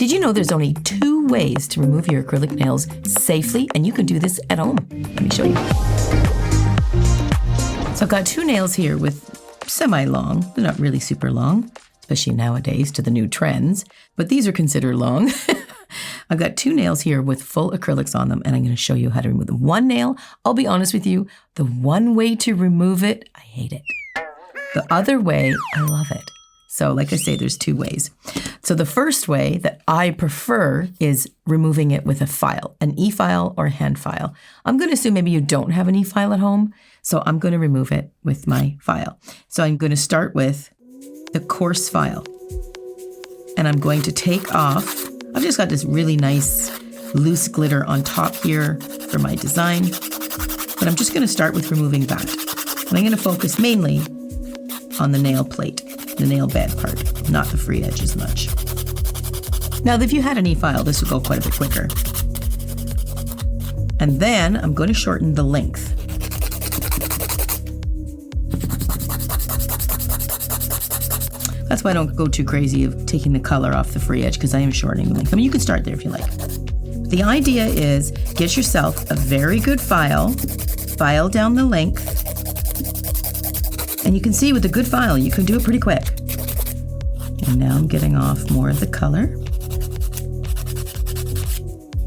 Did you know there's only 2 ways to remove your acrylic nails safely? And you can do this at home. Let me show you. So I've got 2 nails here with semi-long. They're not really super long, especially nowadays to the new trends, but these are considered long. I've got 2 nails here with full acrylics on them, and I'm going to show you how to remove them. One nail, I'll be honest with you, the one way to remove it, I hate it. The other way, I love it. So like I say, there's 2 ways. So the first way that I prefer is removing it with a file, an e-file or a hand file. I'm going to assume maybe you don't have an e-file at home, so I'm going to remove it with my file. So I'm going to start with the coarse file, and I'm going to take off, I've just got this really nice loose glitter on top here for my design, but I'm just going to start with removing that. And I'm going to focus mainly on the nail plate, the nail bed part, not the free edge as much. Now, if you had an e-file, this would go quite a bit quicker. And then I'm going to shorten the length. That's why I don't go too crazy of taking the color off the free edge, because I am shortening the length. I mean, you can start there if you like. The idea is get yourself a very good file down the length, and you can see with a good file, you can do it pretty quick. And now I'm getting off more of the color.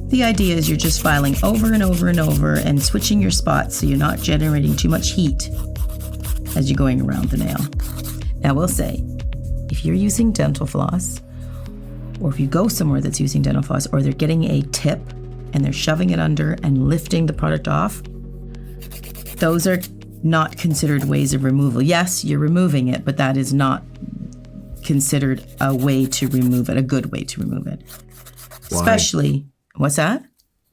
The idea is you're just filing over and over and over and switching your spots so you're not generating too much heat as you're going around the nail. Now, we'll say, if you're using dental floss, or if you go somewhere that's using dental floss, or they're getting a tip and they're shoving it under and lifting the product off, those are not considered ways of removal. Yes, you're removing it, but that is not considered a way to remove it, a good way to remove it. Why? Especially, what's that?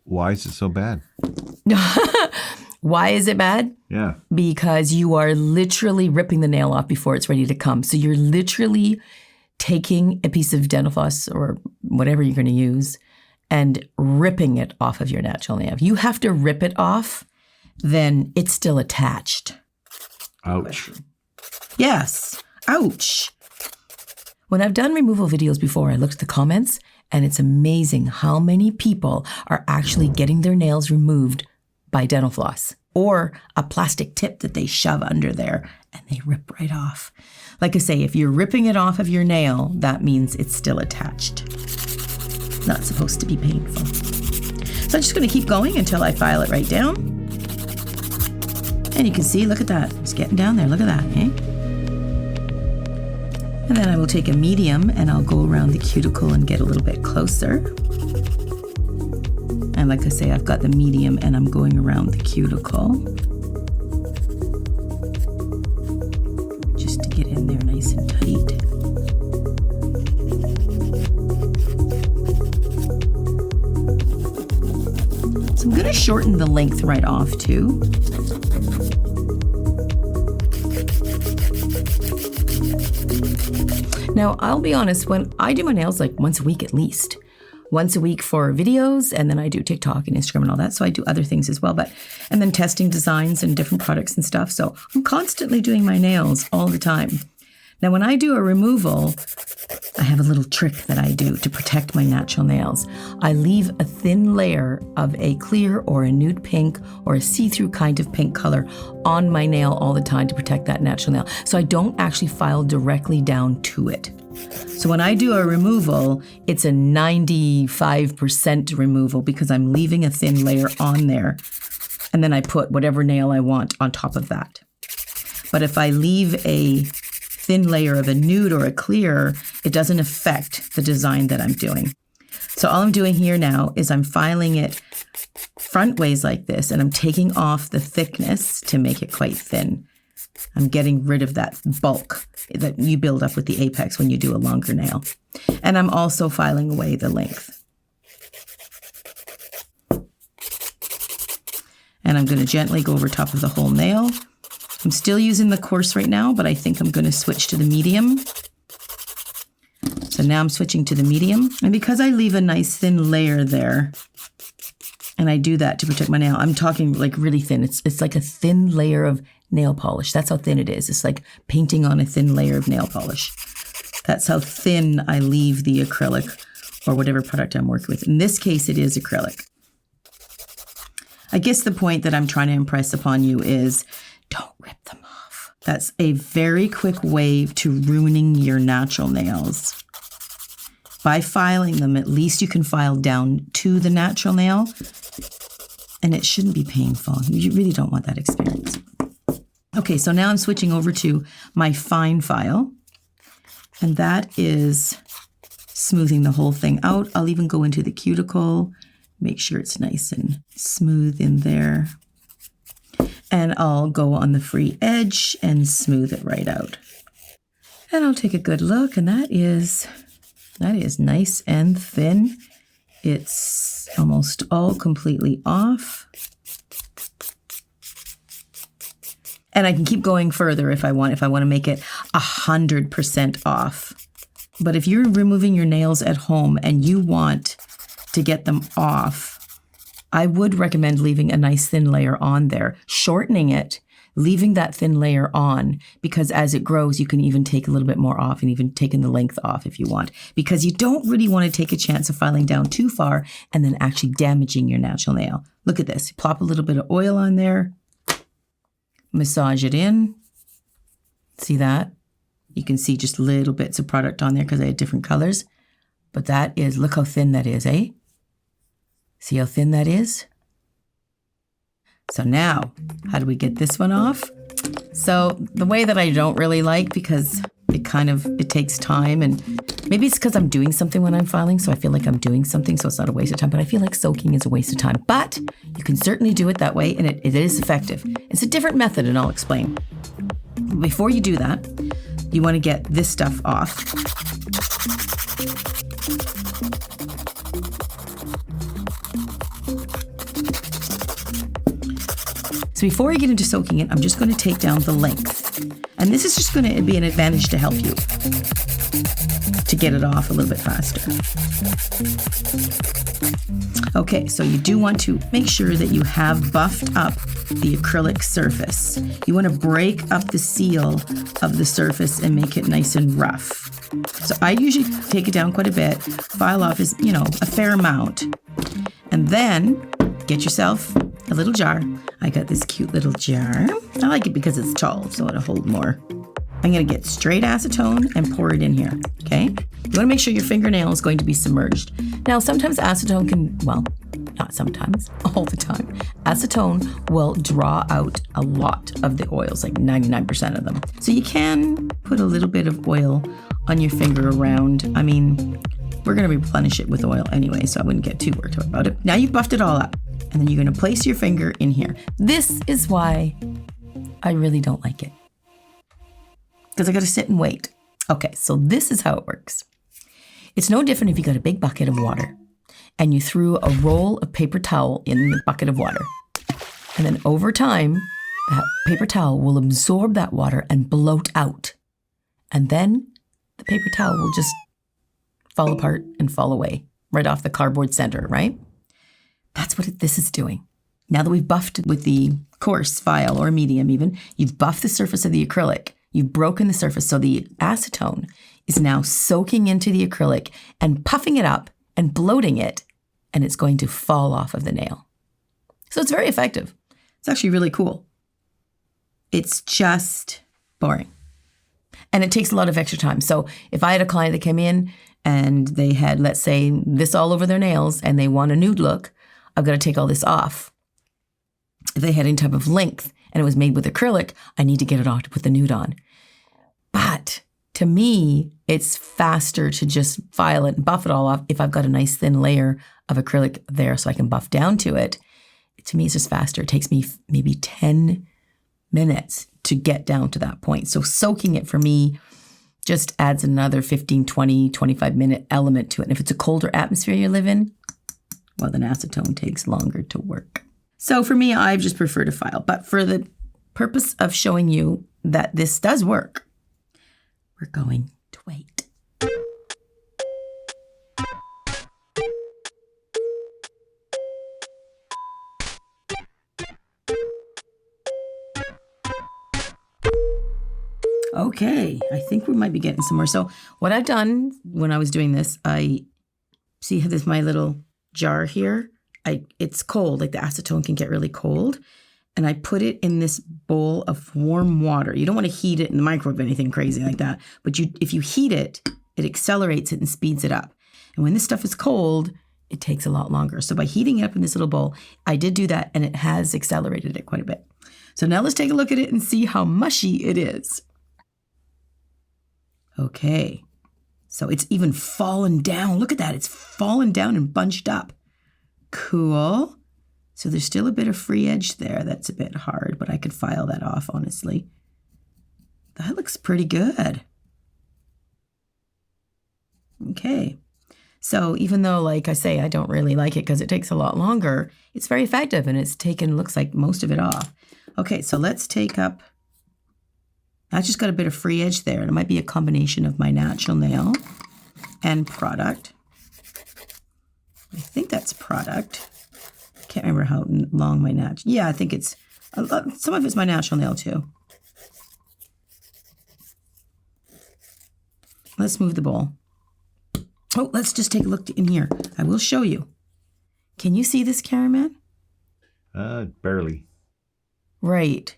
Why is it so bad? Why is it bad? Yeah. Because you are literally ripping the nail off before it's ready to come. So you're literally taking a piece of dental floss or whatever you're going to use and ripping it off of your natural nail. If you have to rip it off, then it's still attached. Ouch. Yes. Ouch. When I've done removal videos before, I looked at the comments, and it's amazing how many people are actually getting their nails removed by dental floss or a plastic tip that they shove under there and they rip right off. Like I say, if you're ripping it off of your nail, that means it's still attached. Not supposed to be painful. So I'm just going to keep going until I file it right down. And you can see, look at that. It's getting down there. Look at that, eh? And then I will take a medium and I'll go around the cuticle and get a little bit closer. And like I say, I've got the medium and I'm going around the cuticle. Just to get in there nice and tight. So I'm going to shorten the length right off too. Now, I'll be honest, when I do my nails like once a week at least. Once a week for videos, and then I do TikTok and Instagram and all that. So I do other things as well, and then testing designs and different products and stuff. So I'm constantly doing my nails all the time. Now, when I do a removal, I have a little trick that I do to protect my natural nails. I leave a thin layer of a clear or a nude pink or a see-through kind of pink color on my nail all the time to protect that natural nail. So I don't actually file directly down to it. So when I do a removal, it's a 95% removal because I'm leaving a thin layer on there. And then I put whatever nail I want on top of that. But if I leave a thin layer of a nude or a clear, it doesn't affect the design that I'm doing. So all I'm doing here now is I'm filing it front ways like this, and I'm taking off the thickness to make it quite thin. I'm getting rid of that bulk that you build up with the apex when you do a longer nail. And I'm also filing away the length. And I'm going to gently go over top of the whole nail. I'm still using the coarse right now, but I think I'm going to switch to the medium. So now I'm switching to the medium. And because I leave a nice thin layer there, and I do that to protect my nail, I'm talking like really thin. It's like a thin layer of nail polish. That's how thin it is. It's like painting on a thin layer of nail polish. That's how thin I leave the acrylic or whatever product I'm working with. In this case, it is acrylic. I guess the point that I'm trying to impress upon you is don't rip them off. That's a very quick way to ruining your natural nails. By filing them, at least you can file down to the natural nail, and it shouldn't be painful. You really don't want that experience. Okay, so now I'm switching over to my fine file, and that is smoothing the whole thing out. I'll even go into the cuticle, make sure it's nice and smooth in there. And I'll go on the free edge and smooth it right out. And I'll take a good look, and that is nice and thin. It's almost all completely off. And I can keep going further if I want to make it 100% off. But if you're removing your nails at home and you want to get them off, I would recommend leaving a nice thin layer on there, shortening it, leaving that thin layer on, because as it grows, you can even take a little bit more off and even taking the length off if you want, because you don't really want to take a chance of filing down too far and then actually damaging your natural nail. Look at this. Plop a little bit of oil on there, massage it in. See that? You can see just little bits of product on there because I had different colors. But that is, look how thin that is, eh? See how thin that is? So now, how do we get this one off? So the way that I don't really like, because it takes time, and maybe it's because I'm doing something when I'm filing, so I feel like I'm doing something, so it's not a waste of time, but I feel like soaking is a waste of time. But you can certainly do it that way, and it is effective. It's a different method, and I'll explain. Before you do that, you want to get this stuff off. So before I get into soaking it, I'm just going to take down the length. And this is just going to be an advantage to help you to get it off a little bit faster. Okay, so you do want to make sure that you have buffed up the acrylic surface. You want to break up the seal of the surface and make it nice and rough. So I usually take it down quite a bit, file off as, a fair amount. And then get yourself a little jar. I got this cute little jar. I like it because it's tall, so it'll hold more. I'm going to get straight acetone and pour it in here, okay? You want to make sure your fingernail is going to be submerged. Now, sometimes acetone can, well, not sometimes, all the time, acetone will draw out a lot of the oils, like 99% of them. So you can put a little bit of oil on your finger around. I mean, we're going to replenish it with oil anyway, so I wouldn't get too worked up about it. Now you've buffed it all up, and then you're going to place your finger in here. This is why I really don't like it, because I got to sit and wait. Okay, so this is how it works. It's no different if you got a big bucket of water and you threw a roll of paper towel in the bucket of water. And then over time, that paper towel will absorb that water and bloat out. And then the paper towel will just fall apart and fall away right off the cardboard center, right? That's what this is doing. Now that we've buffed with the coarse file or medium even, you've buffed the surface of the acrylic. You've broken the surface, so the acetone is now soaking into the acrylic and puffing it up and bloating it, and it's going to fall off of the nail. So it's very effective. It's actually really cool. It's just boring. And it takes a lot of extra time. So if I had a client that came in and they had, let's say, this all over their nails and they want a nude look, I've got to take all this off. If they had any type of length and it was made with acrylic, I need to get it off to put the nude on. But to me, it's faster to just file it and buff it all off if I've got a nice thin layer of acrylic there so I can buff down to it. To me, it's just faster. It takes me maybe 10 minutes to get down to that point. So soaking it for me just adds another 15, 20, 25-minute element to it. And if it's a colder atmosphere you live in, well, then acetone takes longer to work. So for me, I just prefer to file. But for the purpose of showing you that this does work, we're going to wait. Okay, I think we might be getting somewhere. So what I've done when I was doing this, I See how this my little jar here? It's cold, like the acetone can get really cold. And I put it in this bowl of warm water. You don't want to heat it in the microwave or anything crazy like that. But if you heat it, it accelerates it and speeds it up. And when this stuff is cold, it takes a lot longer. So by heating it up in this little bowl, I did do that and it has accelerated it quite a bit. So now let's take a look at it and see how mushy it is. Okay. So it's even fallen down. Look at that. It's fallen down and bunched up. Cool. So there's still a bit of free edge there. That's a bit hard, but I could file that off, honestly. That looks pretty good. Okay. So even though, like I say, I don't really like it because it takes a lot longer, it's very effective and it's taken, looks like, most of it off. Okay, so let's take up, I just got a bit of free edge there. It might be a combination of my natural nail and product. I think that's product. Can't remember how long my natural, yeah, I think it's, some of it's my natural nail too. Let's move the bowl. Oh, let's just take a look in here. I will show you. Can you see this, Cameraman? Barely. Right.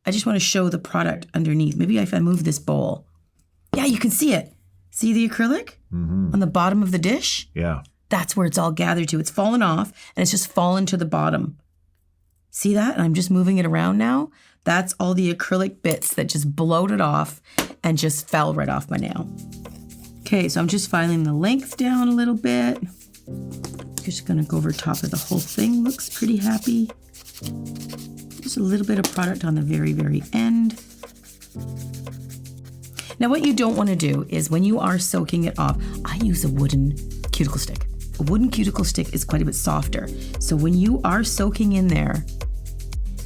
I just want to show the product underneath. Maybe if I move this bowl. Yeah, you can see it. See the acrylic on the bottom of the dish? Yeah. That's where it's all gathered to. It's fallen off and it's just fallen to the bottom. See that? And I'm just moving it around now. That's all the acrylic bits that just bloated off and just fell right off my nail. Okay, so I'm just filing the length down a little bit. Just gonna go over top of the whole thing. Looks pretty happy. Just a little bit of product on the very, very end. Now what you don't wanna do is when you are soaking it off, I use a wooden cuticle stick. A wooden cuticle stick is quite a bit softer. So when you are soaking in there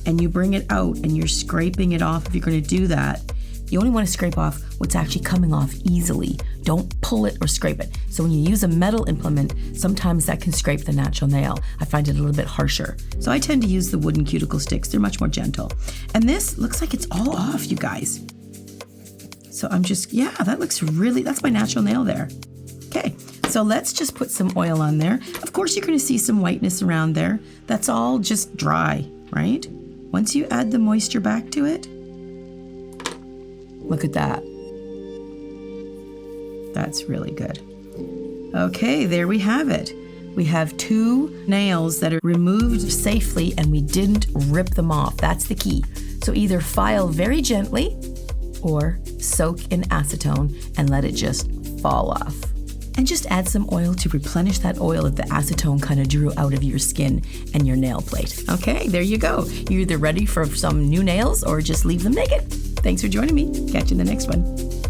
and you bring it out and you're scraping it off, if you're gonna do that, you only want to scrape off what's actually coming off easily. Don't pull it or scrape it. So when you use a metal implement, sometimes that can scrape the natural nail. I find it a little bit harsher. So I tend to use the wooden cuticle sticks. They're much more gentle. And this looks like it's all off, you guys. So I'm just, yeah, that looks really, that's my natural nail there. Okay, so let's just put some oil on there. Of course, you're going to see some whiteness around there. That's all just dry, right? Once you add the moisture back to it, look at that. That's really good. Okay, there we have it. We have 2 nails that are removed safely and we didn't rip them off. That's the key. So either file very gently or soak in acetone and let it just fall off. And just add some oil to replenish that oil that the acetone kind of drew out of your skin and your nail plate. Okay, there you go. You're either ready for some new nails or just leave them naked. Thanks for joining me. Catch you in the next one.